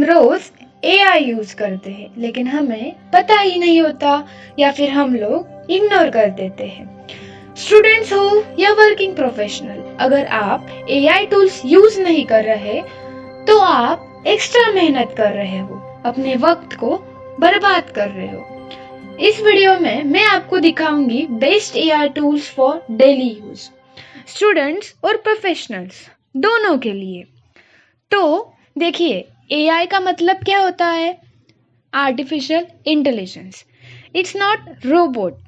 हम रोज AI use करते हैं लेकिन हमें पता ही नहीं होता या फिर हम लोग इग्नोर कर देते हैं। स्टूडेंट्स हो या वर्किंग प्रोफेशनल, अगर आप एआई टूल्स यूज नहीं कर रहे तो आप एक्स्ट्रा मेहनत कर रहे हो, अपने वक्त को बर्बाद कर रहे हो। इस वीडियो में मैं आपको दिखाऊंगी best AI tools for daily use, students और प्रोफेशनल्स दोनों के लिए। तो देखिए, एआई का मतलब क्या होता है? Artificial intelligence. It's not robot.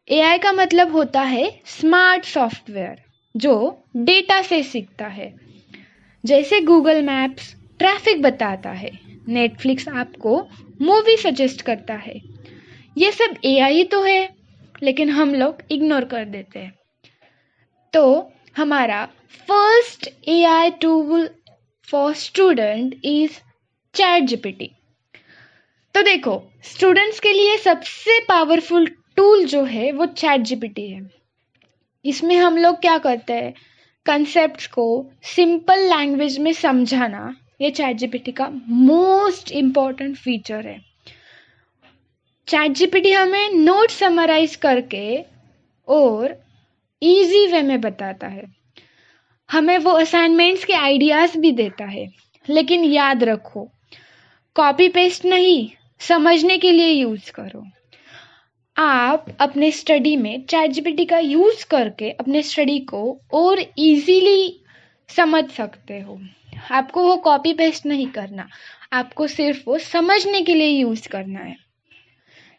AI का मतलब होता है स्मार्ट सॉफ्टवेयर जो डेटा से सीखता है। जैसे गूगल मैप्स ट्रैफिक बताता है, नेटफ्लिक्स आपको मूवी सजेस्ट करता है। ये सब एआई तो है, लेकिन हम लोग इग्नोर कर देते हैं। तो हमारा first AI tool for student is chat GPT. तो देखो, स्टूडेंट्स के लिए सबसे पावरफुल टूल जो है वो चैट जीपीटी है। इसमें हम लोग क्या करते हैं, कंसेप्ट्स को सिंपल लैंग्वेज में समझाना, ये चैट जीपीटी का मोस्ट इम्पॉर्टेंट फीचर है। चैट जीपीटी हमें नोट समराइज करके और इजी वे में बताता है। हमें वो असाइनमेंट्स के आइडियाज भी देता है। लेकिन याद रखो, कॉपी पेस्ट नहीं, समझने के लिए यूज करो। आप अपने स्टडी में चैट जीपीटी का यूज करके अपने स्टडी को और इजीली समझ सकते हो। आपको वो कॉपी पेस्ट नहीं करना, आपको सिर्फ वो समझने के लिए यूज करना है।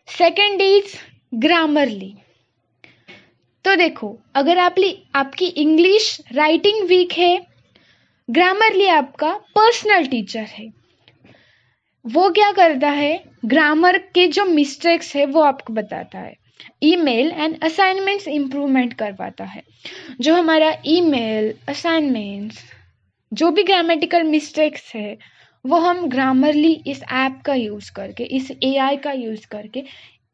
Second is Grammarly. तो देखो, अगर आपकी इंग्लिश राइटिंग वीक है, ग्रामरली आपका पर्सनल टीचर है। वो क्या करता है, ग्रामर के जो मिस्टेक्स है वो आपको बताता है। ईमेल एंड असाइनमेंट्स इंप्रूवमेंट करवाता है। जो हमारा ईमेल, असाइनमेंट्स, जो भी ग्रामेटिकल मिस्टेक्स है वो हम ग्रामरली इस ऐप का यूज करके, इस एआई का यूज करके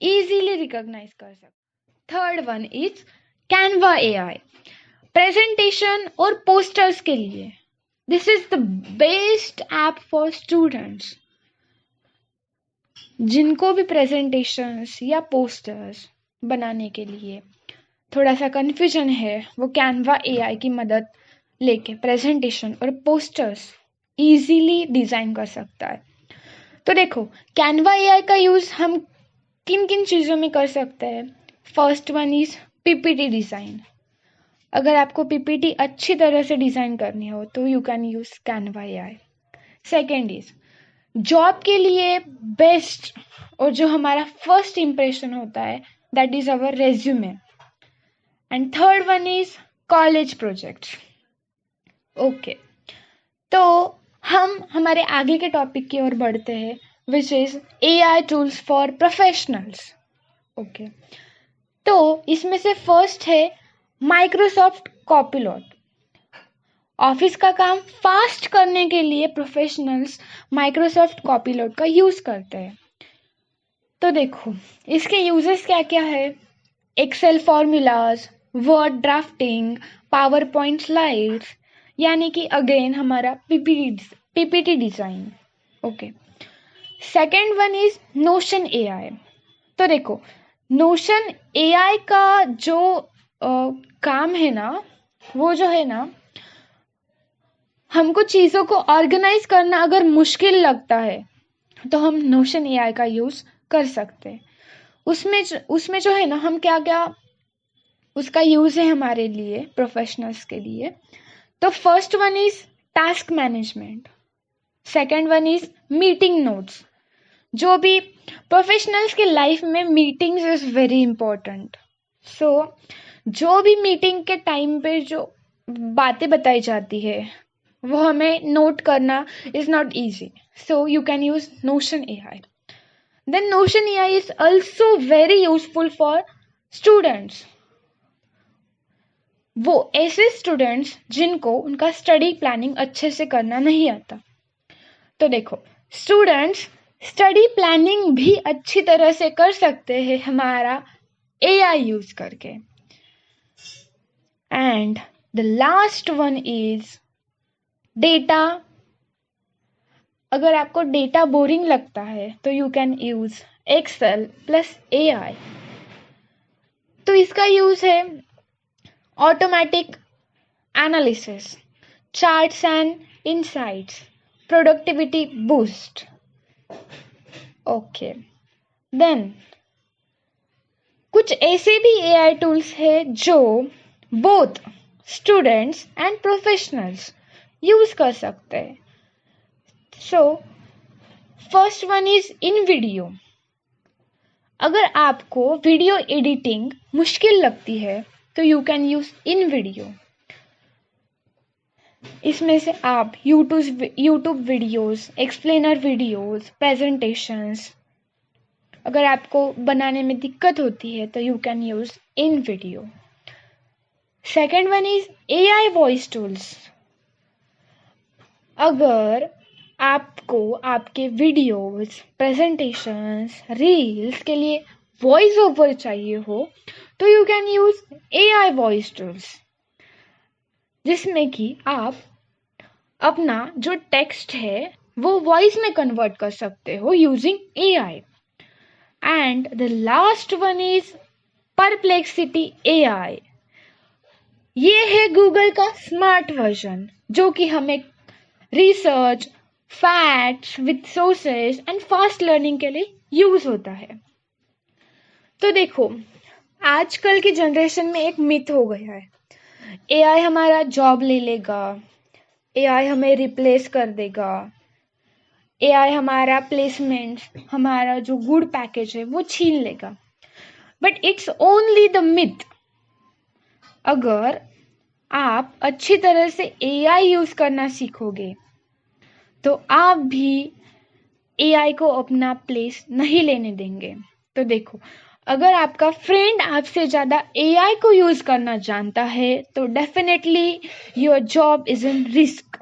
इजीली रिकॉग्नाइज कर सकते। Third one is Canva AI, presentation और पोस्टर्स के लिए। This is the best app for students जिनको भी प्रेजेंटेशंस या पोस्टर्स बनाने के लिए थोड़ा सा कन्फ्यूजन है, वो कैनवा एआई की मदद लेके प्रेजेंटेशन और पोस्टर्स इजीली डिजाइन कर सकता है। तो देखो, कैनवा एआई का यूज हम किन किन चीज़ों में कर सकते हैं। First one is PPT design. अगर आपको पीपीटी अच्छी तरह से डिज़ाइन करनी हो तो you can use Canva AI. Second is job के लिए बेस्ट, और जो हमारा फर्स्ट इंप्रेशन होता है, that is our resume. And third one is college projects. Okay, तो हम हमारे आगे के टॉपिक की ओर बढ़ते हैं, which is AI tools for professionals. Okay, तो इसमें से फर्स्ट है माइक्रोसॉफ्ट कॉपिलॉट। ऑफिस का काम फास्ट करने के लिए प्रोफेशनल्स माइक्रोसॉफ्ट कॉपिलॉट का यूज करते हैं। तो देखो, इसके यूजेस क्या क्या है। Excel formulas, word drafting, power point slides, यानी कि अगेन हमारा PPT design. Okay, second one is Notion AI. तो देखो, नोशन एआई का जो काम है ना, वो जो है ना, हमको चीज़ों को ऑर्गेनाइज करना अगर मुश्किल लगता है तो हम नोशन एआई का यूज़ कर सकते हैं। उसमें जो है ना, हम क्या क्या उसका यूज़ है हमारे लिए, प्रोफेशनल्स के लिए। तो first one is task management, second one is meeting notes. जो भी प्रोफेशनल्स के लाइफ में मीटिंग्स इज वेरी इंपॉर्टेंट। सो जो भी मीटिंग के टाइम पे जो बातें बताई जाती है वो हमें नोट करना is not easy. So you can use Notion AI. Then Notion AI is also very useful for students. वो ऐसे स्टूडेंट्स जिनको उनका स्टडी प्लानिंग अच्छे से करना नहीं आता। तो देखो, स्टूडेंट्स स्टडी प्लानिंग भी अच्छी तरह से कर सकते हैं हमारा एआई यूज करके। And the last one is data अगर आपको डेटा बोरिंग लगता है तो you can use excel plus AI। तो इसका यूज है automatic analysis, charts and insights, productivity boost. Okay, then कुछ ऐसे भी AI टूल्स है जो both students and professionals use कर सकते हैं। So first one is InVideo. अगर आपको वीडियो एडिटिंग मुश्किल लगती है तो you can use in video. इसमें से आप YouTube videos, explainer videos, presentations अगर आपको बनाने में दिक्कत होती है तो you can use in video. Second one is AI voice tools. अगर आपको आपके वीडियोस, प्रेजेंटेशंस, रील्स के लिए वॉइस ओवर चाहिए हो तो you can use AI voice tools, जिसमें कि आप अपना जो टेक्स्ट है वो वॉइस में कन्वर्ट कर सकते हो using AI। And the last one is perplexity AI। ये है गूगल का स्मार्ट वर्जन जो कि हमें research, facts with sources and fast learning के लिए यूज होता है। तो देखो, आजकल की जनरेशन में एक मिथ हो गया है, AI हमारा जॉब ले लेगा, AI हमें रिप्लेस कर देगा, AI हमारा प्लेसमेंट, हमारा जो गुड पैकेज है वो छीन लेगा। But it's only the myth. अगर आप अच्छी तरह से AI यूज करना सीखोगे तो आप भी AI को अपना प्लेस नहीं लेने देंगे। तो देखो, अगर आपका फ्रेंड आपसे ज़्यादा AI को यूज करना जानता है तो definitely your job is in risk.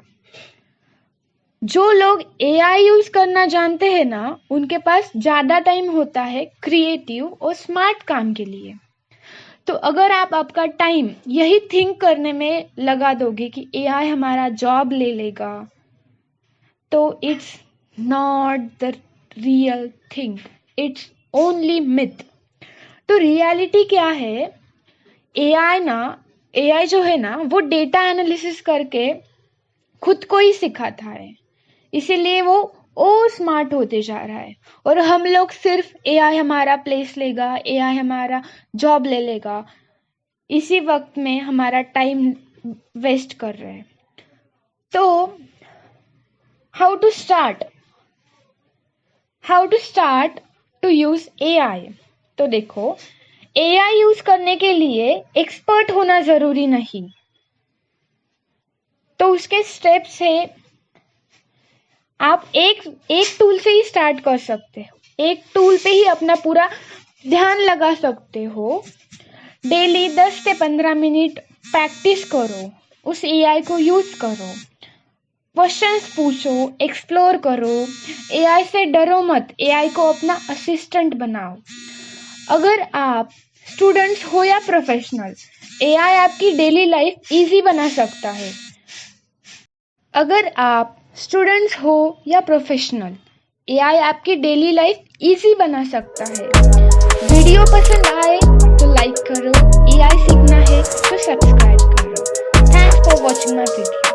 जो लोग AI यूज करना जानते हैं ना, उनके पास ज़्यादा टाइम होता है क्रिएटिव और स्मार्ट काम के लिए। तो अगर आप आपका टाइम यही थिंक करने में लगा दोगे कि AI हमारा जॉब ले लेगा, तो it's not the real thing, it's only myth. तो रियलिटी क्या है, AI जो है ना वो डेटा एनालिसिस करके खुद को ही सिखाता है, इसीलिए वो स्मार्ट होते जा रहा है। और हम लोग सिर्फ AI हमारा प्लेस लेगा, AI हमारा जॉब ले लेगा, इसी वक्त में हमारा टाइम वेस्ट कर रहे हैं। तो how to start to use AI। तो देखो, AI यूज करने के लिए एक्सपर्ट होना जरूरी नहीं। तो उसके स्टेप्स है, आप एक टूल से ही स्टार्ट कर सकते हो, एक टूल पे ही अपना पूरा ध्यान लगा सकते हो। डेली 10 से 15 मिनट प्रैक्टिस करो, उस AI को यूज करो, क्वेश्चंस पूछो, एक्सप्लोर करो। AI से डरो मत, AI को अपना असिस्टेंट बनाओ। अगर आप स्टूडेंट्स हो या प्रोफेशनल, AI आपकी डेली लाइफ इजी बना सकता है। अगर आप स्टूडेंट्स हो या प्रोफेशनल, AI आपकी डेली लाइफ इजी बना सकता है। वीडियो पसंद आए तो लाइक करो, AI सीखना है तो सब्सक्राइब करो। Thanks for watching my video.